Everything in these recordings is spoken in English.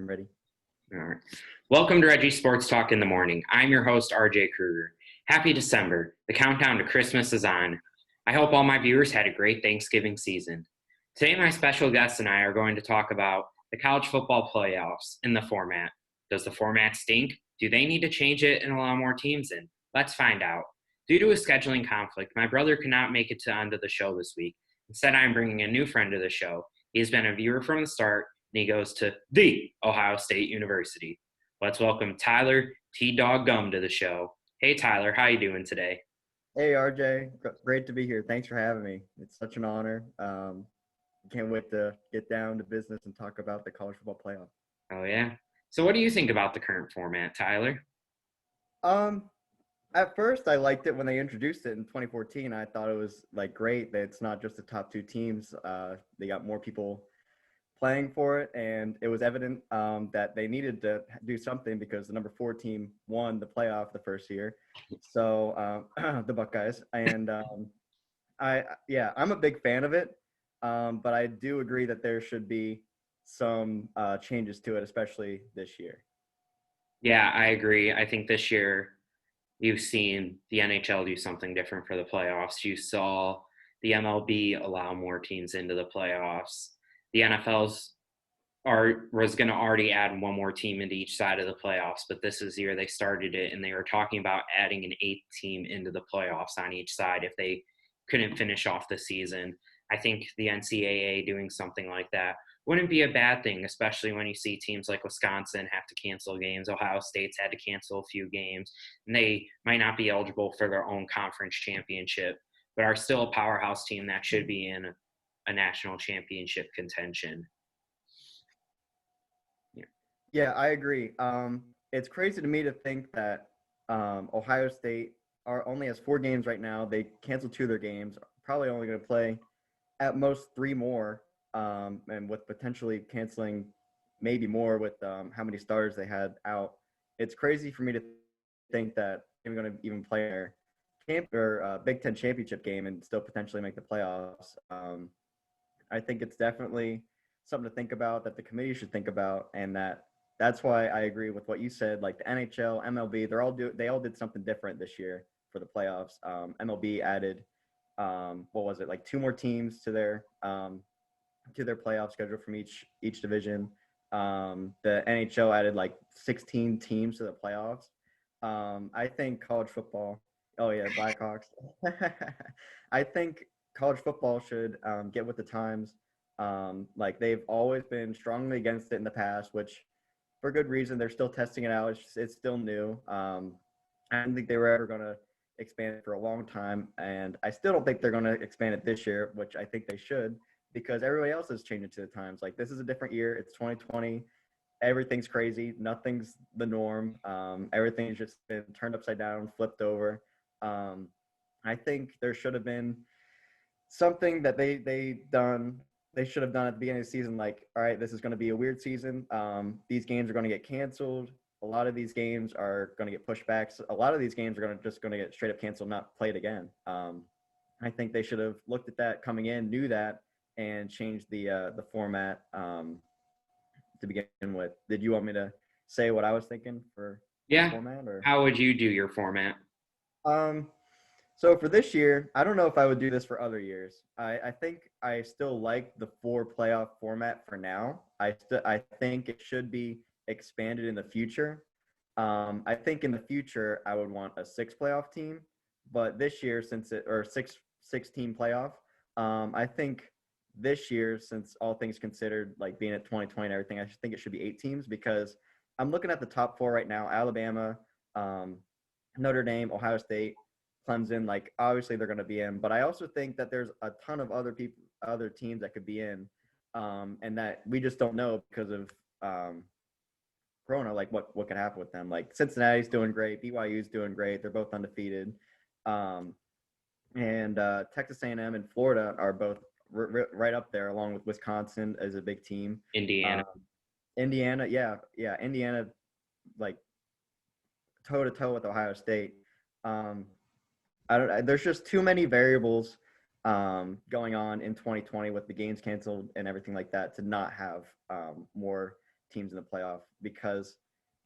I'm ready. All right. Welcome to Reggie Sports Talk in the morning. I'm your host, RJ Kruger. Happy December. The countdown to Christmas is on. I hope all my viewers had a great Thanksgiving season. Today, my special guest and I are going to talk about the college football playoffs and the format. Does the format stink? Do they need to change it and allow more teams in? Let's find out. Due to a scheduling conflict, my brother could not make it onto the show this week. Instead, I'm bringing a new friend to the show. He has been a viewer from the start, and he goes to the Ohio State University. Let's welcome Tyler T-Dog Gum to the show. Hey, Tyler, how you doing today? Hey, RJ. Great to be here. Thanks for having me. It's such an honor. Can't wait to get down to business and talk about the college football playoff. Oh, yeah. So what do you think about the current format, Tyler? At first, I liked it when they introduced it in 2014. I thought it was great that it's not just the top two teams. They got more people playing for it, and it was evident that they needed to do something because the number 4 team won the playoff the first year. So the Buckeyes, and I'm a big fan of it, but I do agree that there should be some changes to it, especially this year. Yeah, I agree. I think this year you've seen the NHL do something different for the playoffs. You saw the MLB allow more teams into the playoffs. The NFL's was going to already add one more team into each side of the playoffs, but this is the year they started it, and they were talking about adding an 8th team into the playoffs on each side if they couldn't finish off the season. I think the NCAA doing something like that wouldn't be a bad thing, especially when you see teams like Wisconsin have to cancel games. Ohio State's had to cancel a few games, and they might not be eligible for their own conference championship, but are still a powerhouse team that should be in a national championship contention. Yeah, I agree. It's crazy to me to think that Ohio State only has 4 games right now. They canceled 2 of their games, probably only going to play at most 3 more, and with potentially canceling maybe more with how many starters they had out. It's crazy for me to think that they're going to even play their Big Ten championship game and still potentially make the playoffs. I think it's definitely something to think about, that the committee should think about, and that's why I agree with what you said. Like the NHL, MLB, they all did something different this year for the playoffs. MLB added, 2 more teams to their playoff schedule from each division. The NHL added 16 teams to the playoffs. I think college football. Oh yeah, Blackhawks. I think college football should get with the times. They've always been strongly against it in the past, which for good reason. They're still testing it out. It's still new. I don't think they were ever going to expand it for a long time, and I still don't think they're going to expand it this year, which I think they should, because everybody else is changing to the times. This is a different year. It's 2020. Everything's crazy. Nothing's the norm. Everything's just been turned upside down, flipped over. I think there should have been something that they should have done at the beginning of the season, all right, this is going to be a weird season. These games are going to get canceled. A lot of these games are going to get pushed back. So a lot of these games are going to get straight up canceled, not played again. I think they should have looked at that coming in, knew that, and changed the format to begin with. Did you want me to say what I was thinking for format? Or? How would you do your format? So for this year, I don't know if I would do this for other years. I think I still like the 4 playoff format for now. I think it should be expanded in the future. I think in the future I would want a 6 playoff team, but this year six team playoff. I think this year, since all things considered, being at 2020 and everything, I think it should be 8 teams, because I'm looking at the top 4 right now: Alabama, Notre Dame, Ohio State, Clemson. Obviously they're going to be in, but I also think that there's a ton of other teams that could be in, and that we just don't know because of Corona. What could happen with them? Cincinnati's doing great, BYU's doing great. They're both undefeated, and Texas A&M and Florida are both right up there, along with Wisconsin as a big team. Indiana, Indiana, toe to toe with Ohio State. There's just too many variables going on in 2020 with the games canceled and everything like that to not have more teams in the playoff because,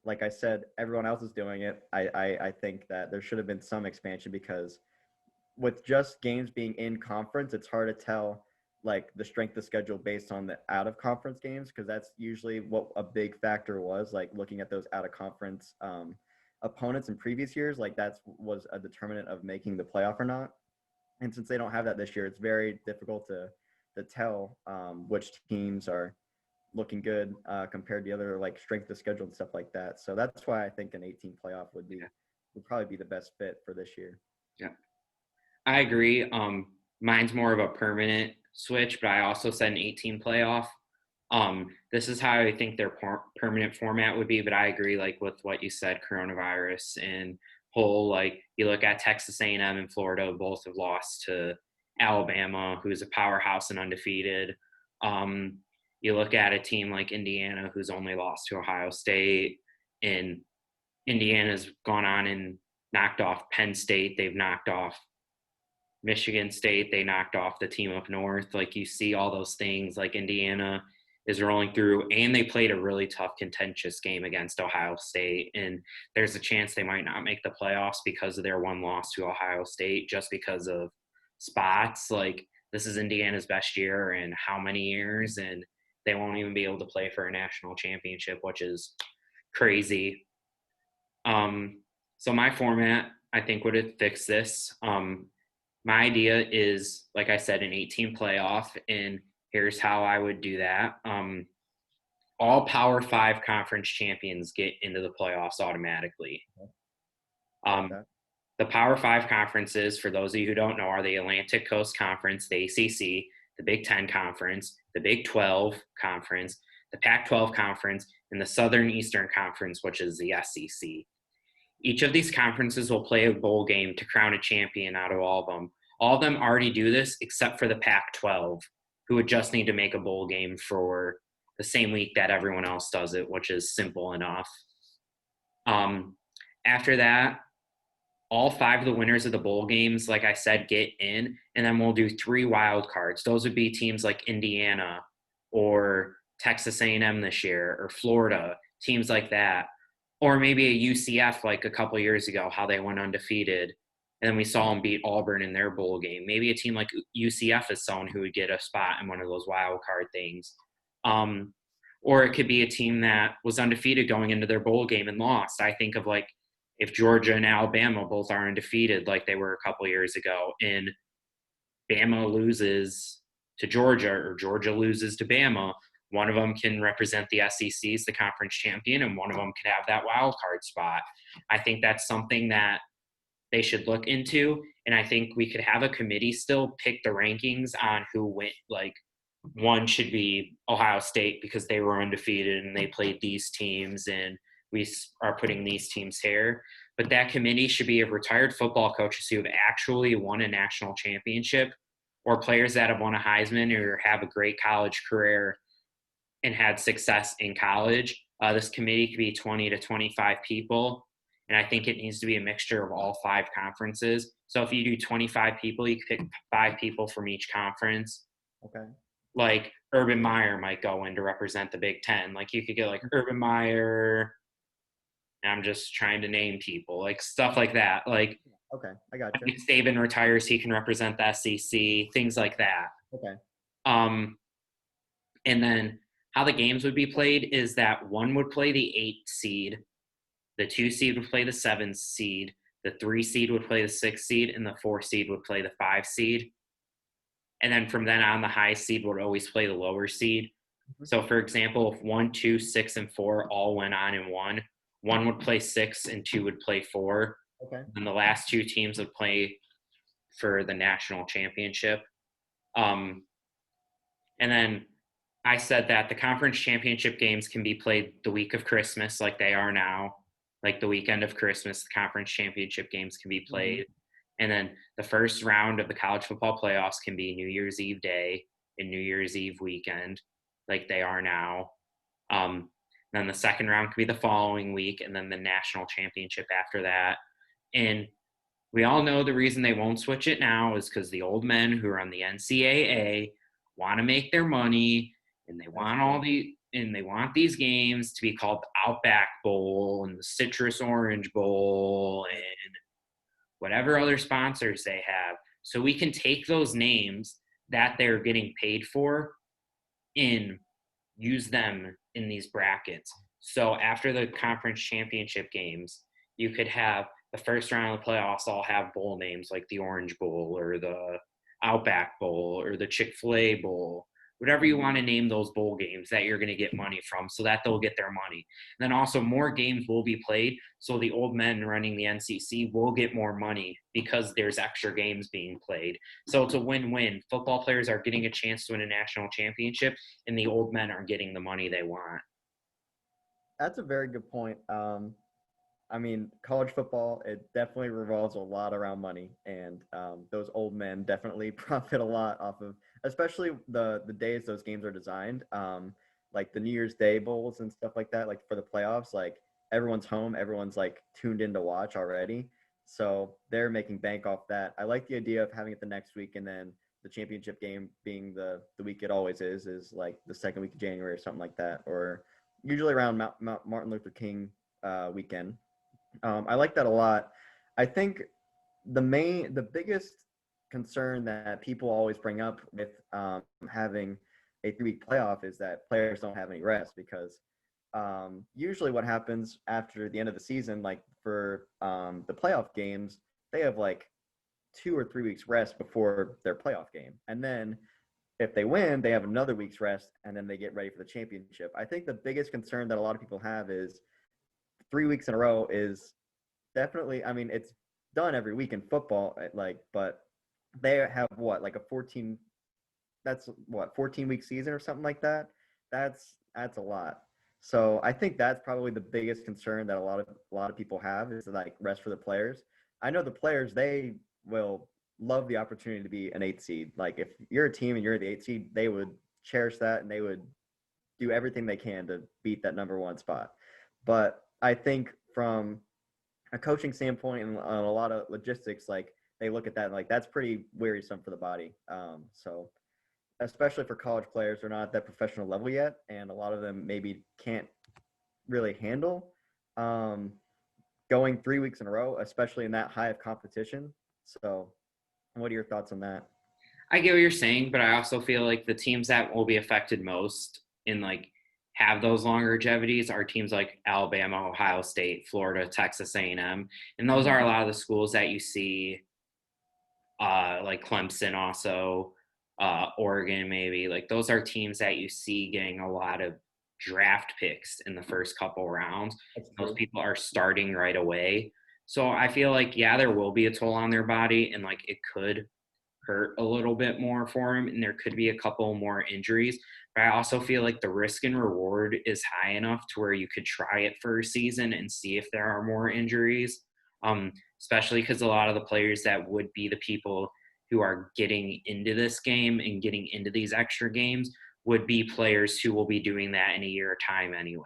like I said, everyone else is doing it. I think that there should have been some expansion because with just games being in conference, it's hard to tell like the strength of schedule based on the out of conference games because that's usually what a big factor was. Like looking at those out of conference opponents in previous years, like that was a determinant of making the playoff or not. And since they don't have that this year, it's very difficult to tell which teams are looking good compared to the other like strength of schedule and stuff like that. So that's why I think an 18 playoff would probably be the best fit for this year. Yeah, I agree. Mine's more of a permanent switch, but I also said an 18 playoff. This is how I think their permanent format would be, but I agree like with what you said, coronavirus and whole, like you look at Texas A&M and Florida, both have lost to Alabama, who's a powerhouse and undefeated. You look at a team like Indiana, who's only lost to Ohio State, and Indiana's gone on and knocked off Penn State. They've knocked off Michigan State. They knocked off the team up north. Like you see all those things, like Indiana is rolling through, and they played a really tough, contentious game against Ohio State. And there's a chance they might not make the playoffs because of their one loss to Ohio State, just because of spots. Like this is Indiana's best year in how many years, and they won't even be able to play for a national championship, which is crazy. So my format, I think, would have fixed this. My idea is, like I said, an 18 playoff, and here's how I would do that. All Power 5 conference champions get into the playoffs automatically. The Power 5 conferences, for those of you who don't know, are the Atlantic Coast Conference, the ACC, the Big 10 Conference, the Big 12 Conference, the Pac-12 Conference, and the Southern Eastern Conference, which is the SEC. Each of these conferences will play a bowl game to crown a champion out of all of them. All of them already do this except for the Pac-12, who would just need to make a bowl game for the same week that everyone else does it, which is simple enough. After that, all 5 of the winners of the bowl games, like I said, get in, and then we'll do 3 wild cards. Those would be teams like Indiana or Texas A&M this year or Florida, teams like that. Or maybe a UCF like a couple years ago, how they went undefeated. And then we saw them beat Auburn in their bowl game. Maybe a team like UCF is someone who would get a spot in one of those wild card things. Or it could be a team that was undefeated going into their bowl game and lost. I think of like if Georgia and Alabama both are undefeated like they were a couple years ago, and Bama loses to Georgia or Georgia loses to Bama, one of them can represent the SEC as the conference champion, and one of them could have that wild card spot. I think that's something that they should look into, and I think we could have a committee still pick the rankings on who went. Like one should be Ohio State because they were undefeated and they played these teams, and we are putting these teams here. But that committee should be of retired football coaches who have actually won a national championship, or players that have won a Heisman or have a great college career and had success in college. This committee could be 20 to 25 people. And I think it needs to be a mixture of all 5 conferences. So if you do 25 people, you could pick 5 people from each conference. Okay. Like Urban Meyer might go in to represent the Big 10. Like you could get like Urban Meyer, and I'm just trying to name people, like stuff like that. Like, okay, I got you. If Saban retires, he can represent the SEC, things like that. Okay. And then how the games would be played is that one would play the 8 seed, the 2 seed would play the 7 seed, the 3 seed would play the 6 seed, and the 4 seed would play the 5 seed. And then from then on, the high seed would always play the lower seed. Mm-hmm. So, for example, if 1, 2, 6, and 4 all went on and won, 1 would play 6 and 2 would play 4. Okay. And the last 2 teams would play for the national championship. And then I said that the conference championship games can be played the week of Christmas like they are now. Like the weekend of Christmas, the conference championship games can be played. Mm-hmm. And then the first round of the college football playoffs can be New Year's Eve day and New Year's Eve weekend like they are now. Then the second round could be the following week, and then the national championship after that. And we all know the reason they won't switch it now is because the old men who are on the NCAA want to make their money, and they want all the and they want these games to be called the Outback Bowl and the Citrus Orange Bowl and whatever other sponsors they have. So we can take those names that they're getting paid for and use them in these brackets. So after the conference championship games, you could have the first round of the playoffs all have bowl names like the Orange Bowl or the Outback Bowl or the Chick-fil-A Bowl, whatever you want to name those bowl games that you're going to get money from so that they'll get their money. And then also more games will be played. So the old men running the NCC will get more money because there's extra games being played. So it's a win-win. Football players are getting a chance to win a national championship and the old men are getting the money they want. That's a very good point. I mean, college football, it definitely revolves a lot around money, and those old men definitely profit a lot off of, especially the days those games are designed, like the New Year's Day bowls and stuff like that, like for the playoffs, like everyone's home, everyone's like tuned in to watch already, so they're making bank off that. I like the idea of having it the next week, and then the championship game being the week it always is like the second week of January or something like that, or usually around Martin Luther King weekend. I like that a lot. I think the biggest concern that people always bring up with having a 3-week playoff is that players don't have any rest because usually what happens after the end of the season, like for the playoff games, they have like 2 or 3 weeks rest before their playoff game. And then if they win, they have another week's rest and then they get ready for the championship. I think the biggest concern that a lot of people have is 3 weeks in a row is definitely, I mean, it's done every week in football, like, but they have what, like a 14, that's what, 14-week season or something like that. That's a lot. So I think that's probably the biggest concern that a lot of people have is like rest for the players. I know the players, they will love the opportunity to be an 8 seed. Like if you're a team and you're the 8 seed, they would cherish that and they would do everything they can to beat that number 1 spot. But I think from a coaching standpoint and a lot of logistics, like they look at that and like that's pretty wearisome for the body. So especially for college players, they're not at that professional level yet, and a lot of them maybe can't really handle going 3 weeks in a row, especially in that high of competition. So, what are your thoughts on that? I get what you're saying, but I also feel like the teams that will be affected most in like have those longevities are teams like Alabama, Ohio State, Florida, Texas A&M, and those are a lot of the schools that you see, like Clemson, also Oregon, maybe. Like those are teams that you see getting a lot of draft picks in the first couple rounds. That's Those true. people are starting right away. So I feel like, yeah, there will be a toll on their body, and like it could hurt a little bit more for him, and there could be a couple more injuries. But I also feel like the risk and reward is high enough to where you could try it for a season and see if there are more injuries. Especially because a lot of the players that would be the people who are getting into this game and getting into these extra games would be players who will be doing that in a year time anyway.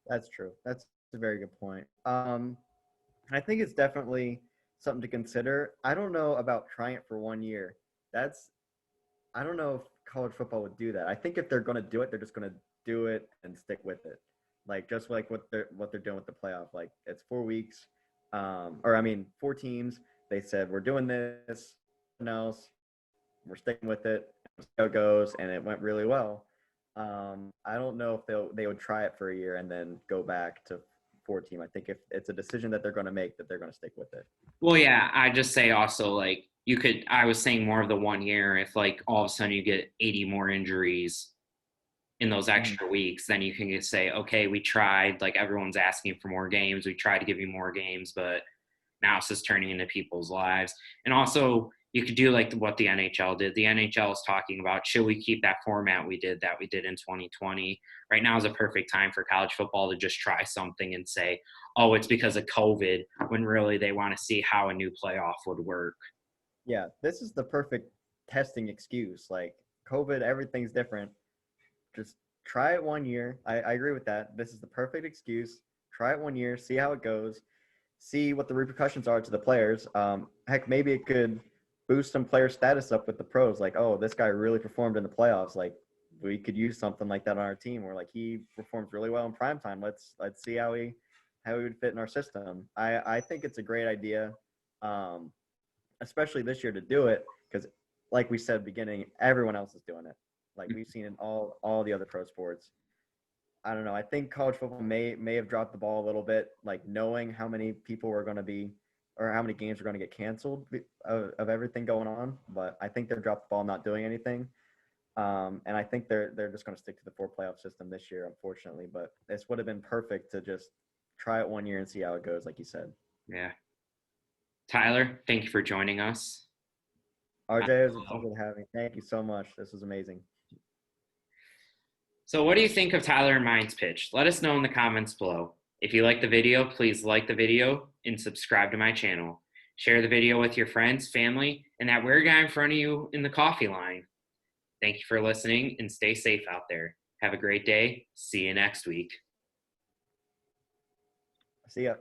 That's true. That's a very good point. I think it's definitely something to consider. I don't know about trying it for 1 year. That's I don't know if college football would do that. I think if they're going to do it, they're just going to do it and stick with it. Like just like what they're doing with the playoff. Like it's 4 weeks, or I mean 4 teams. They said we're doing this. Nothing else. We're sticking with it. See how it goes, and it went really well. I don't know if they would try it for a year and then go back to 4 team. I think if it's a decision that they're going to make, that they're going to stick with it. Well, yeah, I just say also like you could, I was saying more of the 1 year, if like all of a sudden you get 80 more injuries in those Mhm. extra weeks, then you can just say, okay, we tried, like everyone's asking for more games. We tried to give you more games, but now it's just turning into people's lives. And also, you could do like what the NHL did. The NHL is talking about, should we keep that format we did in 2020? Right now is a perfect time for college football to just try something and say, oh, it's because of COVID, when really they want to see how a new playoff would work. Yeah, this is the perfect testing excuse. Like COVID, everything's different. Just try it 1 year. I agree with that. This is the perfect excuse. Try it 1 year, see how it goes, see what the repercussions are to the players. Heck, maybe it could boost some player status up with the pros. Like, oh, this guy really performed in the playoffs. Like, we could use something like that on our team, where like he performs really well in prime time. Let's see how he would fit in our system. I think it's a great idea, especially this year to do it, because like we said beginning, everyone else is doing it. Like we've seen in all the other pro sports. I don't know. I think college football may have dropped the ball a little bit, like knowing how many people were going to be, or how many games are going to get canceled of everything going on. But I think they're dropped the ball, not doing anything. And I think they're just going to stick to the 4 playoff system this year, unfortunately. But this would have been perfect to just try it one year and see how it goes, like you said. Yeah. Tyler, thank you for joining us. RJ, it was a pleasure to have me. Thank you so much. This was amazing. So what do you think of Tyler and mine's pitch? Let us know in the comments below. If you like the video, please like the video and subscribe to my channel. Share the video with your friends, family, and that weird guy in front of you in the coffee line. Thank you for listening and stay safe out there. Have a great day. See you next week. See ya.